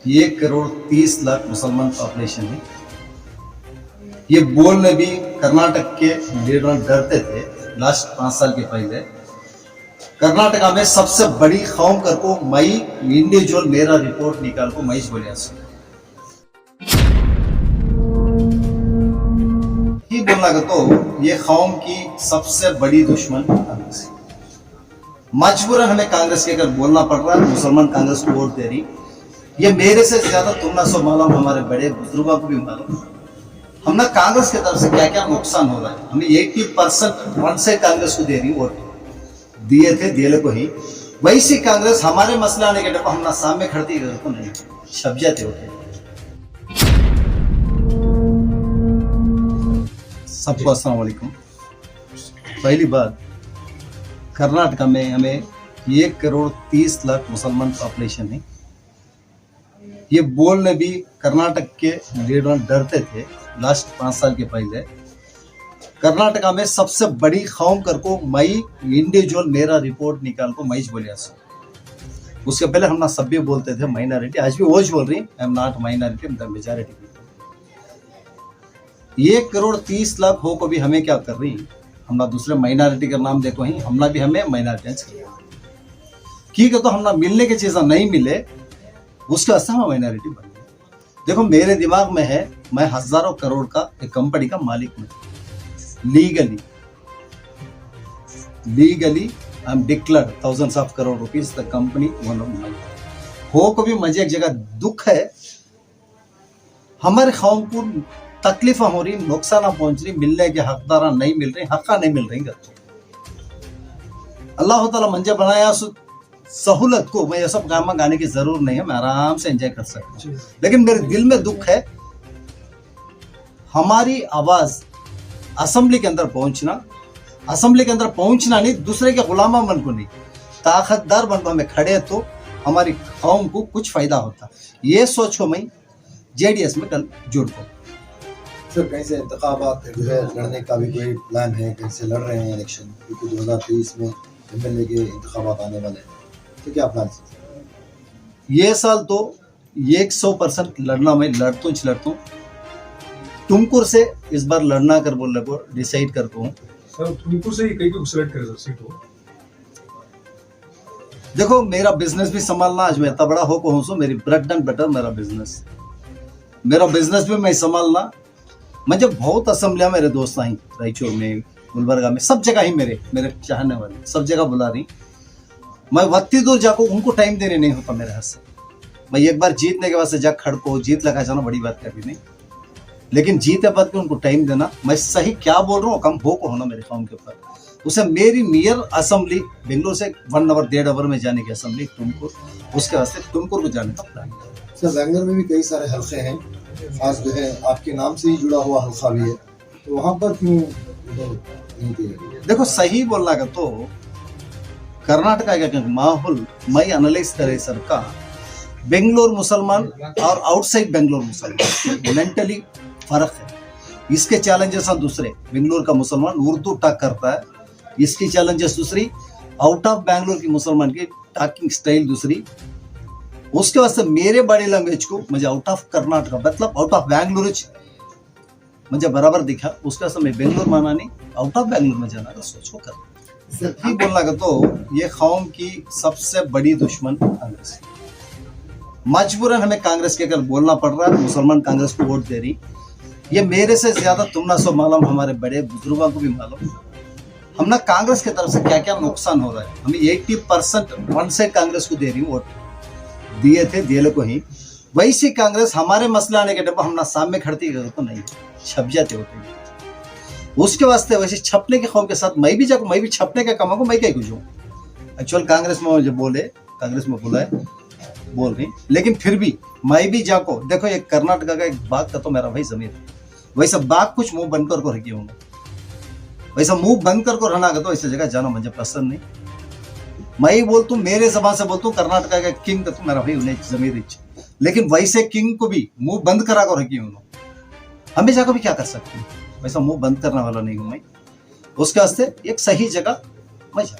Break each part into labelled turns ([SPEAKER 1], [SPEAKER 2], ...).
[SPEAKER 1] 1,30,00,000 मुसलमान पॉपुलेशन है। ये बोलने भी कर्नाटक के लीडर डरते थे। लास्ट 5 साल के पहले कर्नाटका में सबसे बड़ी कौम कर को मई इंडिविजुअल मेरा रिपोर्ट निकाल को मई बोलिया ही बोलना का तो ये कौम की सबसे बड़ी दुश्मन कांग्रेस है। मजबूरन हमें कांग्रेस के अगर बोलना पड़ रहा है, मुसलमान कांग्रेस को वोट दे रही। ये मेरे से ज्यादा तुम ना सो मालूम, हमारे बड़े बुजुर्गों को भी मालूम हम ना कांग्रेस की तरफ से क्या क्या नुकसान हो रहा है। हमें 80% वन से कांग्रेस को दे रही वोट दिए थे, दिए को ही वैसी कांग्रेस हमारे मसला आने के डब्बा हम ना सामने खड़ती को नहीं छप जाते होते। सबको अस्सलाम वालेकुम। पहली बात, कर्नाटका में हमें 1,30,00,000 मुसलमान पॉपुलेशन है। ये बोलने भी कर्नाटक के लीडर डरते थे। लास्ट 5 साल के पहले कर्नाटका में सबसे बड़ी कौम कर को मई इंडिविजुअल मेरा रिपोर्ट निकाल को मई बोलिया। उसके पहले हम ना सभी बोलते थे माइनॉरिटी, आज भी वो बोल रही I am not minority, the majority. 1,30,00,000 हो को भी हमें क्या कर रही, हम ना दूसरे माइनॉरिटी का नाम देखो ही हमना भी हमें माइनॉरिटी ठीक है। तो हम ना मिलने की चीज़ें नहीं मिले उसके वास्ते हम माइनॉरिटी बन गए। देखो मेरे दिमाग में है, मैं हजारों करोड़ का एक कंपनी का मालिक हूँ। Legally I am declared thousands of crore rupees the company one of my हो को भी मुझे एक जगह दुख है। हमारे कौम को तकलीफ हो रही, नुकसान पहुंच रही, मिलने के हकदार नहीं मिल रही, हक्का नहीं मिल रही। अल्लाह ताला मंजे बनाया सहूलत को, मैं ये सब गामा गाने की जरूर नहीं है, मैं आराम से एंजॉय कर सकता हूँ। लेकिन मेरे दिल में दुख है, हमारी आवाज असेंबली के अंदर पहुंचना, असेंबली के अंदर पहुंचना नहीं, दूसरे के गुलामा बन को नहीं, ताकतदार बन को हमें खड़े तो हमारी कौम को कुछ फायदा होता। ये सोच को मैं जेडीएस में कल जुड़ को।
[SPEAKER 2] सर कहीं से इंतखाबात जो है लड़ने का भी कोई प्लान है, कहीं से लड़ रहे हैं इलेक्शन, क्योंकि 2023 में एमएलए के इंतखाबात आने वाले हैं, तो क्या प्लान है?
[SPEAKER 1] ये साल तो 100% लड़ना, मैं लड़ता हूँ। तुमकुर से इस बार लड़ना कर बोलने को डिसाइड करता हूँ।
[SPEAKER 3] सर तुमकुर से ही कहीं को सिलेक्ट करे सर सीट हो।
[SPEAKER 1] देखो मेरा बिजनेस भी संभालना, आज मैं इतना बड़ा हो को हूँ, मेरी ब्रेड एंड बटर मेरा बिजनेस भी मैं संभालना। मुझे बहुत असेंबलियां मेरे दोस्त आई, रायचूर में, गुलबर्गा में, सब जगह ही मेरे चाहने वाले सब जगह बुला रही। मैं वक्ती दूर जाको उनको टाइम देने नहीं होता मेरे हाथ से। मैं एक बार जीतने के बाद से जा खड़को जीत लगा जाना बड़ी बात कभी नहीं, लेकिन जीते बाद में उनको टाइम देना। मैं सही क्या बोल रहा हूँ, कम हो को होना मेरे कौम के ऊपर। उसे मेरी नियर असेंबली बेंगलोर से 1 आवर 1.5 आवर में जाने की असेंबली तुमकुर, उसके वास्ते तुमकुर को जाने का प्लान है।
[SPEAKER 2] सर बेंगलोर में भी कई सारे हल्के हैं, खास जो है आपके नाम से ही जुड़ा हुआ हल्का भी है, तो वहाँ पर क्यों नहीं किया?
[SPEAKER 1] देखो सही बोलना का तो कर्नाटका का माहौल मैं एनालाइज करे सर का, बेंगलोर मुसलमान और आउटसाइड बेंगलोर मुसलमान मेंटली फर्क है। इसके चैलेंजेस हैं दूसरे, बेंगलोर का मुसलमान उर्दू टॉक करता है, इसकी चैलेंजेस दूसरी, आउट ऑफ बेंगलोर की मुसलमान की टॉकिंग स्टाइल दूसरी। उसके वास्ते मेरे बॉडी लैंग्वेज को मुझे आउट ऑफ कर्नाटका मतलब आउट ऑफ बेंगलोर मुझे बराबर दिखा। उसके वास्ते मैं बेंगलोर माना नहीं, आउट ऑफ बेंगलोर में जाना का सोच को कर ही बोलना का तो ये कौम की सबसे बड़ी दुश्मन कांग्रेस है। मजबूरन हमें कांग्रेस के अगर बोलना पड़ रहा है, मुसलमान कांग्रेस को वोट दे रही। ये मेरे से ज्यादा तुम ना सो मालूम, हमारे बड़े बुजुर्गों को भी मालूम हम ना कांग्रेस की तरफ से क्या क्या नुकसान हो रहा है। हमें 80% वन साइड कांग्रेस को दे रही वोट दिए थे, दिए को ही वैसी कांग्रेस हमारे मसला आने के डब्बा हम ना सामने खड़ती तो नहीं छप जाते होते। उसके वास्ते वैसे छपने के कौम के साथ मैं भी छपने का काम को मैं क्या कुछ हूँ। एक्चुअल कांग्रेस में मुझे कांग्रेस में बोला है बोल रही, लेकिन फिर भी मैं भी जाको देखो एक कर्नाटका का एक बाग का तो मेरा भाई जमीन है, वैसा बाग कुछ मुंह बंद कर को रखी हूँ, वैसा मुंह बंद कर को रहना तो ऐसी जगह जाना मुझे पसंद नहीं। मैं ही बोलता हूँ, मेरे जबान से बोलता हूँ, कर्नाटका का किंग का तो मेरा भाई उन्हें जमीर, लेकिन वैसे किंग को भी मुंह बंद करा को रखी हूँ। हमें जाकर भी क्या कर सकते हैं, वैसा मुंह बंद करने वाला नहीं हूँ मैं। उसके वास्ते एक सही जगह मैं जा।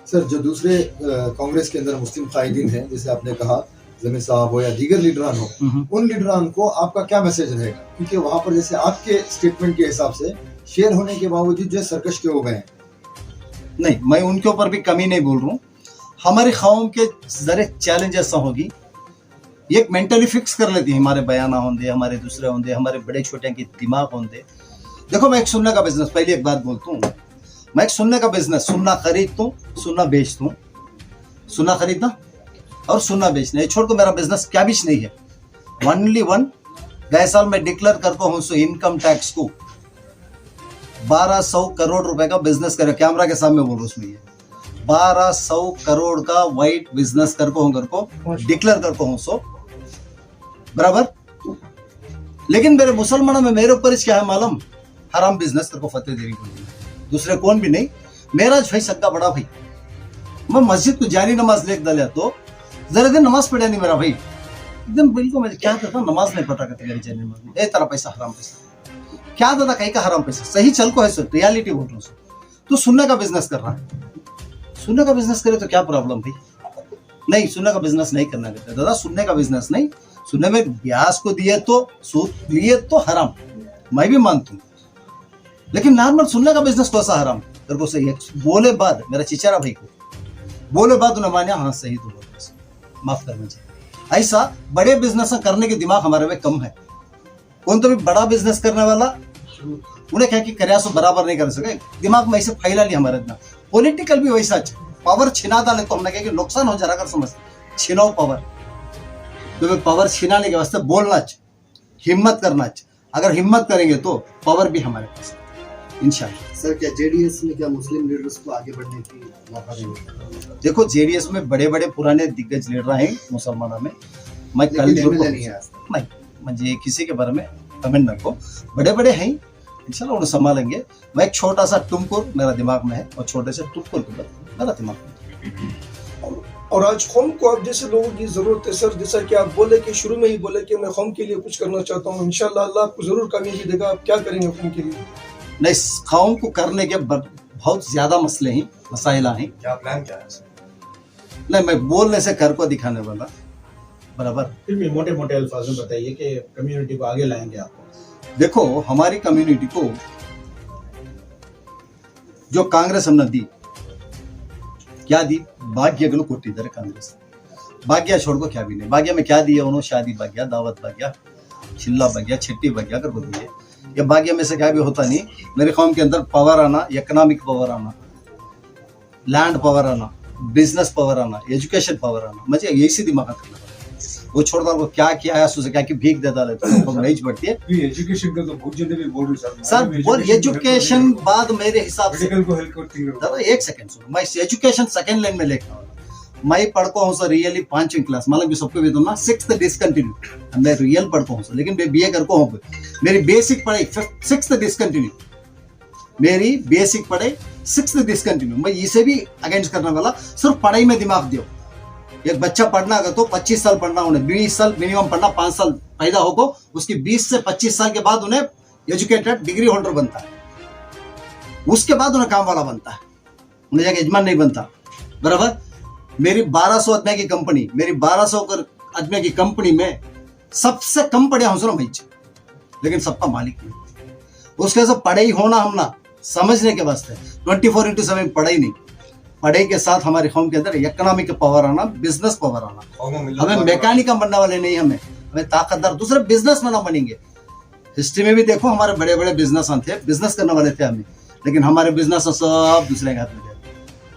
[SPEAKER 2] सर जो दूसरे कांग्रेस के अंदर मुस्लिम कायदीन हैं, जैसे आपने कहा जमीर साहब हो या दीगर लीडरान हो, उन लीडरान को आपका क्या मैसेज रहेगा? क्योंकि वहां पर जैसे आपके स्टेटमेंट के हिसाब से शेयर होने के बावजूद जो सरकश के हो गए हैं।
[SPEAKER 1] नहीं, मैं उनके ऊपर भी कमी नहीं बोल रहा हूँ। हमारी कौम के जरे चैलेंज ऐसा होगी, एक मेंटली फिक्स कर लेती है, हमारे बयाना होंगे, हमारे दूसरे होंगे, हमारे बड़े छोटे के दिमाग होंगे। देखो, मैं एक सुनने का बिजनेस, पहले एक बात बोलता हूँ, मैं एक सुनने का बिजनेस, सुनना खरीदता हूँ, सुनना बेचता हूँ, सुनना खरीदना और सुनना बेचना, ये छोड़ को मेरा बिजनेस क्या भी नहीं है। ओनली वन, गए साल मैं डिक्लेयर करता हूँ सो इनकम टैक्स को 1200 करोड़ रुपए का बिजनेस करे, कैमरा के सामने बोल रहा हूँ, उसमें ये 1200 करोड़ का वाइट बिजनेस करको डिक्लेयर करको हूँ सो बराबर। लेकिन मेरे मुसलमानों में मेरे ऊपर क्या है मालूम, हराम बिजनेस करको फतेह देवी को, दूसरे कौन भी नहीं, मेरा भाई सक्का बड़ा भाई। मैं मस्जिद को जानी नमाज लेके डाले तो जरा दिन नमाज पढ़ा नहीं मेरा भाई, एकदम बिल्कुल मैं क्या करता नमाज नहीं पढ़ा करते मेरी जानी नमाज, ए तेरा पैसा हराम पैसा, क्या दादा कहीं का हराम पैसा, सही चल को है सर, रियलिटी बोल रहा हूँ। तो सुनने का बिजनेस कर रहा है, सुनने का बिजनेस करे तो क्या प्रॉब्लम भाई? नहीं, सुनने का बिजनेस नहीं करना कहते दादा, सुनने का बिजनेस नहीं, सुनने में ब्याज को दिए तो सूद लिए तो हराम, मैं भी मानता हूँ, लेकिन नॉर्मल सुनने का बिजनेस कौन सा हराम तेरे को सही है? बोले बाद मेरा चिचारा भाई को बोले बाद उन्हें मानिया, हाँ सही तो बोल, माफ करना चाहिए। ऐसा बड़े बिजनेस करने के दिमाग हमारे में कम है। कौन तो भी बड़ा बिजनेस करने वाला उन्हें क्या कि कर्या सो बराबर नहीं कर सके, दिमाग में ऐसे फैला लिया हमारे इतना। पॉलिटिकल भी वैसा पावर छिना डाले तो हमने कहा कि नुकसान हो जा रहा, कर समझ छिनाओ पावर, तो पावर छिनाने के वास्ते बोलना चाहिए, हिम्मत करना चाहिए। अगर हिम्मत करेंगे तो पावर भी हमारे पास इंशाल्लाह।
[SPEAKER 4] सर, क्या जेडीएस में क्या मुस्लिम लीडर्स को आगे बढ़ने की मौका देंगे?
[SPEAKER 1] देखो, जेडीएस में बड़े बड़े पुराने दिग्गज लीडर हैं मुसलमानों में, मैं कल नहीं मुझे किसी के बारे में कमेंट न को, बड़े बड़े हैं इंशाल्लाह उन्हें संभालेंगे। मैं एक छोटा सा टुमकुर मेरा दिमाग में है, और छोटे से टुमकुर के बाद मेरा दिमाग में।
[SPEAKER 5] और आज कौम को आप जैसे लोगों की जरूरत है सर, जैसा कि आप बोले कि शुरू में ही बोले कि मैं कौम के लिए कुछ करना चाहता हूँ, इंशाल्लाह अल्लाह आपको जरूर कामयाबी देगा। आप क्या करेंगे कौम के लिए?
[SPEAKER 1] नहीं, कौम को करने के बहुत ज्यादा मसले हैं, मसाइला हैं।
[SPEAKER 3] क्या प्लान क्या है?
[SPEAKER 1] नहीं, मैं बोलने से कर को दिखाने वाला बराबर।
[SPEAKER 6] फिर भी मोटे मोटे अल्फाज में बताइए कि कम्युनिटी को आगे लाएंगे आप।
[SPEAKER 1] देखो, हमारी कम्युनिटी को जो कांग्रेस हमने दी, क्या दी? भाग्य को कोटी दर कांग्रेस, भाग्य छोड़ को क्या भी नहीं। भाग्य में क्या दिया उन्होंने? शादी भाग्य, दावत भाग्य, चिल्ला भाग्य, छट्टी भाग्य कर को दिए। ये भाग्य में से क्या भी होता नहीं। मेरे कौम के अंदर पावर आना, इकोनॉमिक पावर आना, लैंड पावर आना, बिजनेस पावर आना, एजुकेशन पावर आना, मुझे यही सी दिमाग करना। वो छोड़ता को क्या किया है, सोचे क्या कि भीख देता है तो नहीं बढ़ती है।
[SPEAKER 3] एजुकेशन का तो बहुत जल्दी भी बोल रही
[SPEAKER 1] सर, वो एजुकेशन बाद मेरे हिसाब से
[SPEAKER 3] मेडिकल को हेल्प करती है।
[SPEAKER 1] दादा एक सेकंड सुनो, मैं एजुकेशन सेकंड लाइन में लेकर आऊँ। मैं पढ़ता हूँ सर रियली 5वीं क्लास, मतलब सबको भी दूंगा 6th डिसकंटिन्यू, मैं रियल पढ़ता हूँ सर, लेकिन मैं बीए करको हूँ। मेरी बेसिक पढ़ाई 6th डिसकंटिन्यू, मेरी बेसिक पढ़ाई 6th डिसकंटिन्यू। मैं इसे भी अगेंस्ट करने वाला, सिर्फ पढ़ाई में दिमाग दियो। एक बच्चा पढ़ना अगर तो 25 साल पढ़ना, उन्हें 20 साल मिनिमम पढ़ना, 5 साल पैदा होगा, उसकी 20 से 25 साल के बाद उन्हें एजुकेटेड डिग्री होल्डर बनता है, उसके बाद उन्हें काम वाला बनता है, उन्हें जाके यजमान नहीं बनता बराबर। मेरी 1200 आदमी की कंपनी, मेरी 1200 आदमी की कंपनी में सबसे कम पढ़े हूं मैं, लेकिन सबका मालिक नहीं। उसके साथ पढ़ाई होना हम ना समझने के वास्ते 24/7 पढ़ाई नहीं, पढ़ाई के साथ हमारी कौम के अंदर इकोनॉमिक पावर आना, बिजनेस पावर आना। हमें मैकेनिक बनने वाले नहीं, हमें ताकतदार दूसरे बिजनेस में ना बनेंगे। हिस्ट्री में भी देखो हमारे बड़े बड़े बिजनेस थे, बिजनेस करने वाले थे हमें, लेकिन हमारे बिजनेस सब दूसरे के हाथ में गए।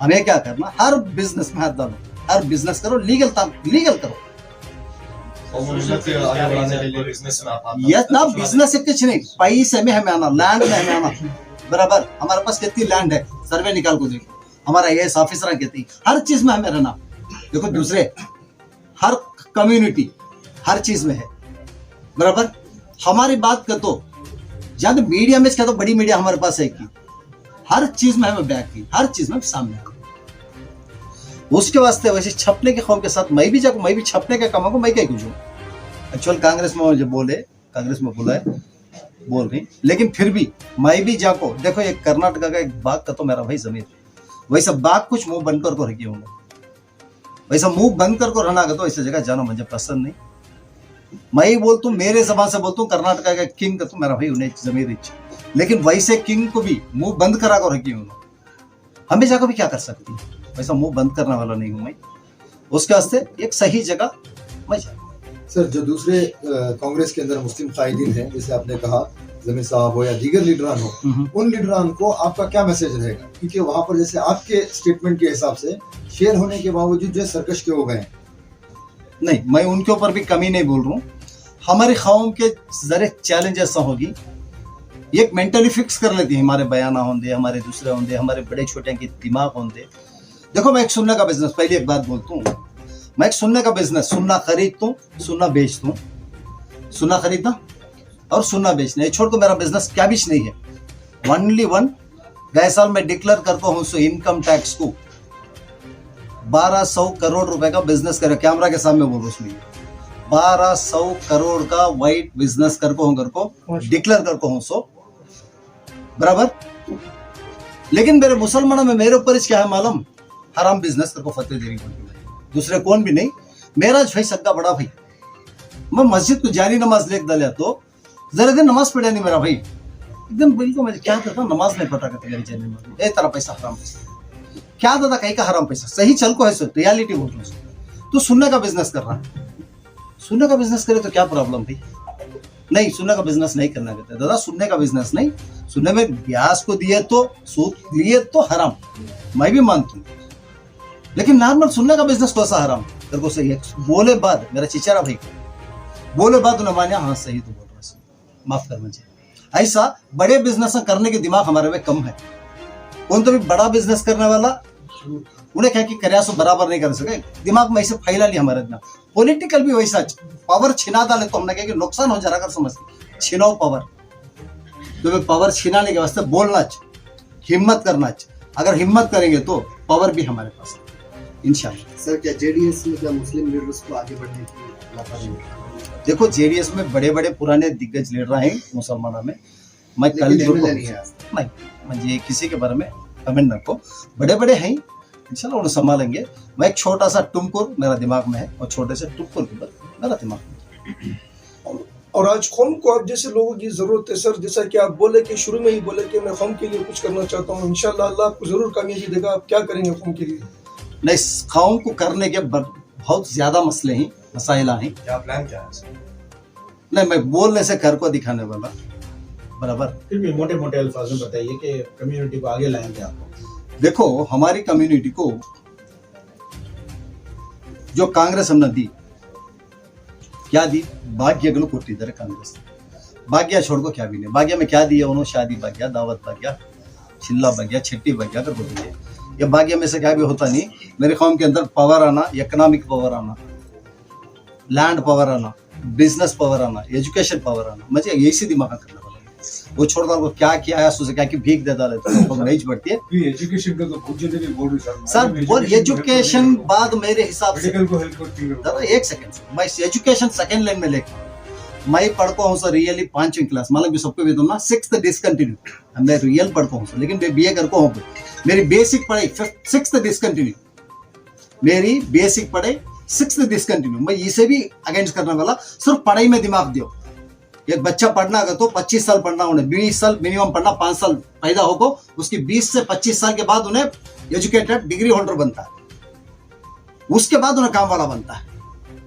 [SPEAKER 1] हमें क्या करना, हर बिजनेस में हाथ डालो, हर बिजनेस करो, लीगल करो। ये ना बिजनेस से कुछ नहीं, पैसे में हमें आना, लैंड में हमें आना बराबर। हमारे पास कितनी लैंड है, सर्वे निकाल को देखो, हमारा एएस ऑफिसर कहती, हर चीज में हमें रहना। देखो दूसरे हर कम्युनिटी हर चीज में है बराबर। हमारी बात कर तो ज्यादा मीडिया में क्या, तो बड़ी मीडिया हमारे पास है कि हर चीज में हमें बैक की, हर चीज में सामने आ। उसके वास्ते वैसे छपने के कौम के साथ मैं भी छपने के काम को मैं क्या कुछ हूँ। एक्चुअल कांग्रेस में मुझे कांग्रेस में बोला है बोल रही, लेकिन फिर भी मैं भी जाको देखो, एक कर्नाटका का एक बाग का तो मेरा भाई जमीन, वैसा बाग कुछ मुंह बनकर को रखी हूँ वैसा मुंह बंद करके रहना तो ऐसी जगह जाना मुझे पसंद नहीं। मैं ही बोलता हूँ, मेरे जबान से बोलता हूँ, कर्नाटका का किंग का तो मेरा भाई उन्हें जमीर इच्छा, लेकिन वैसे किंग को भी मुंह बंद करा कर रखी हूँ, हमेशा को भी क्या कर सकती है, वैसा मुंह बंद करने वाला नहीं हूँ मैं। उसके वास्ते एक सही जगह मैं जा।
[SPEAKER 2] सर, जो दूसरे कांग्रेस के अंदर मुस्लिम कायदीन हैं, जैसे आपने कहा जमीर साहब हो या दीगर लीडरान हो, उन लीडरान को आपका क्या मैसेज रहेगा? क्योंकि वहां पर जैसे आपके स्टेटमेंट के हिसाब से शेयर होने के बावजूद जो सरकश के हो गए हैं।
[SPEAKER 1] नहीं, मैं उनके ऊपर भी कमी नहीं बोल रहा हूँ। हमारी कौम के जरे चैलेंज ऐसा होगी, एक मेंटली फिक्स कर लेती है, हमारे बयाना होंगे, हमारे दूसरे होंगे, हमारे बड़े छोटे के दिमाग होंगे। देखो, मैं एक सुनने का बिजनेस, पहले एक बात बोलता हूँ, मैं एक सुनने का बिजनेस, सुनना खरीदता हूँ, सुनना बेचता हूँ, सुनना खरीदना और सुनना बेचना, ये छोड़ को मेरा बिजनेस क्या भी नहीं है। ओनली वन, गए साल मैं डिक्लेयर करता हूँ सो इनकम टैक्स को 1200 करोड़ रुपए का बिजनेस करे, कैमरा के सामने बोल रहा हूँ, उसमें 1200 करोड़ का वाइट बिजनेस करको डिक्लेयर करको हूँ सो बराबर। लेकिन मेरे मुसलमानों में मेरे ऊपर क्या है मालूम, हराम बिजनेस करको फतेह देनी पड़ती है, दूसरे कौन भी नहीं। मेरा भाई सग्गा बड़ा भाई, मैं मस्जिद को जारी नमाज लेके डालिया तो जरा दिन नमाज पढ़ा नहीं मेरा भाई, एकदम बिल्कुल मैं क्या करता हूँ, नमाज नहीं पढ़ा करते मेरी जारी नमाज, ए तेरा पैसा हराम पैसा, क्या दादा कहीं का हराम पैसा, सही चल को है सो रियलिटी बोल रहा हूँ। तो सुनने का बिजनेस कर रहा है, सुनने का बिजनेस करे तो क्या प्रॉब्लम भाई? नहीं, सुनने का बिजनेस नहीं करना कहते दादा, सुनने का बिजनेस नहीं, सुनने में ब्याज को दिए तो सूद लिए तो हराम, मैं भी मानता हूँ, लेकिन नॉर्मल सुनने का बिजनेस कौन सा हराम तेरे को सही है? बोले बाद मेरा चिचारा भाई बोले बाद उन्हें मानिया, हाँ सही तो बोल रहा है, माफ कर मुझे। ऐसा बड़े बिजनेस करने के दिमाग हमारे में कम है। कौन तो भी बड़ा बिजनेस करने वाला उन्हें क्या कि कर्या सो बराबर नहीं कर सके, दिमाग में ऐसे फैला लिया हमारे दिमाग। पॉलिटिकल भी वैसा पावर छिना डाले तो हमने कहा कि नुकसान हो जा रहा कर समझते, छिनाओ पावर, तो पावर छिनाने के वास्ते बोलना चाहिए, हिम्मत करना चाहिए, अगर हिम्मत करेंगे तो पावर भी हमारे पास है इंशाल्लाह।
[SPEAKER 4] सर, क्या जेडीएस में क्या मुस्लिम लीडर्स को आगे बढ़ने की मौका नहीं मिला?
[SPEAKER 1] देखो, जेडीएस में बड़े बड़े पुराने दिग्गज लीडर हैं मुसलमानों में, मैं कल
[SPEAKER 4] लेकिन MLA नहीं है आज तक।
[SPEAKER 1] नहीं, मुझे किसी के बारे में कमेंट न को, बड़े बड़े हैं इंशाल्लाह उन्हें संभालेंगे। मैं एक छोटा सा टुमकुर मेरा दिमाग में है, और छोटे से टुमकुर के ऊपर मेरा दिमाग में है।
[SPEAKER 5] और आज कौम को आप जैसे लोगों की जरूरत है सर, जैसा कि आप बोले कि शुरू में ही बोले कि मैं कौम के लिए कुछ करना चाहता हूँ, इंशाल्लाह अल्लाह आपको जरूर कामयाबी देगा। आप क्या करेंगे कौम के लिए?
[SPEAKER 1] नहीं, कौम को करने के बहुत ज्यादा मसले हैं, मसाइला हैं।
[SPEAKER 3] क्या प्लान क्या है सर?
[SPEAKER 1] नहीं, मैं बोलने से घर को दिखाने वाला बराबर।
[SPEAKER 6] फिर भी मोटे मोटे अल्फाज में बताइए कि कम्युनिटी को आगे लाएंगे आप।
[SPEAKER 1] देखो, हमारी कम्युनिटी को जो कांग्रेस हमने दी, क्या दी? भाग्य को कोटिದ್ದಾರೆ कांग्रेस, भाग्य छोड़ को क्या भी नहीं। भाग्य में क्या दिया उन्होंने? शादी भाग्य, दावत भाग्य, चिल्ला भाग्य, छट्टी भाग्य कर बोलिए। ये भाग्य में से क्या भी होता नहीं। मेरे कौम के अंदर पावर आना, इकोनॉमिक पावर आना, लैंड पावर आना, बिजनेस पावर आना, एजुकेशन पावर आना, मुझे यही दिमाग करने वाला है। वो छोड़कर वो क्या किया है, सोचे क्या कि भीख देता रहता तो नहीं बढ़ती है।
[SPEAKER 3] भी एजुकेशन का तो बहुत जल्दी भी बोल रही
[SPEAKER 1] सर, वो एजुकेशन बाद मेरे हिसाब से
[SPEAKER 3] मेडिकल को हेल्प करती है।
[SPEAKER 1] दादा एक सेकंड, मैं एजुकेशन सेकंड लाइन में लेकर मैं पढ़ता हूँ सर रियली 5वीं क्लास, मतलब सबको भी दूंगा 6th डिसकंटिन्यू, मैं रियल पढ़ता हूँ सर, लेकिन मैं बीए करता हूँ। मेरी बेसिक पढ़ाई 6th डिसकंटिन्यू, मेरी बेसिक पढ़ाई 6th डिसकंटिन्यू। मैं इसे भी अगेंस्ट करने वाला, सिर्फ पढ़ाई में दिमाग दियो। एक बच्चा पढ़ना अगर तो 25 साल पढ़ना, उन्हें 20 साल मिनिमम पढ़ना, 5 साल पैदा होको उसकी 20 से 25 साल के बाद उन्हें एजुकेटेड डिग्री होल्डर बनता है, उसके बाद उन्हें काम वाला बनता है,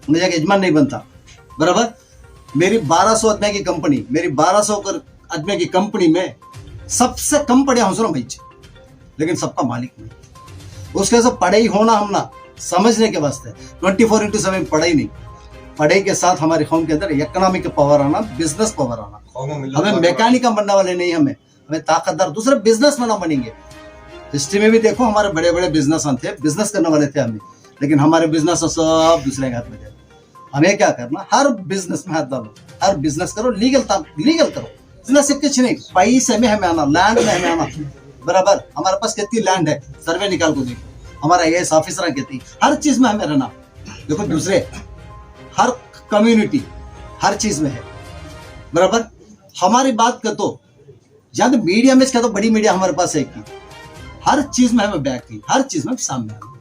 [SPEAKER 1] उन्हें जाके यजमान नहीं बनता बराबर। मेरी 1200 आदमी की कंपनी, मेरी 1200 आदमी की कंपनी में सबसे कम पढ़े हूँ भाई, लेकिन सबका मालिक नहीं। उसके साथ पढ़ाई होना हम ना समझने के वास्ते 24/7 पढ़ाई नहीं, पढ़ाई के साथ हमारी कौम के अंदर इकोनॉमिक पावर आना, बिजनेस पावर आना। हमें मैकेनिक बनने वाले नहीं, हमें ताकतदार दूसरे बिजनेस में ना बनेंगे। हिस्ट्री में भी देखो हमारे बड़े बड़े बिजनेस थे, बिजनेस करने वाले थे हमें, लेकिन हमारे बिजनेस सब दूसरे के हाथ में गए। हमें क्या करना, हर बिजनेस में हाथ डालो, हर बिजनेस करो, लीगल करो। बिजनेस से कुछ नहीं, पैसे में हमें आना, लैंड में हमें आना बराबर। हमारे पास कितनी लैंड है, सर्वे निकाल को देखो, हमारा AS ऑफिसर कितनी, हर चीज में हमें रहना। देखो दूसरे हर कम्युनिटी हर चीज में है बराबर। हमारी बात कर तो जहां मीडिया में क्या तो बड़ी मीडिया हमारे पास है कि हर चीज में हमें बैक की, हर चीज में सामने आना।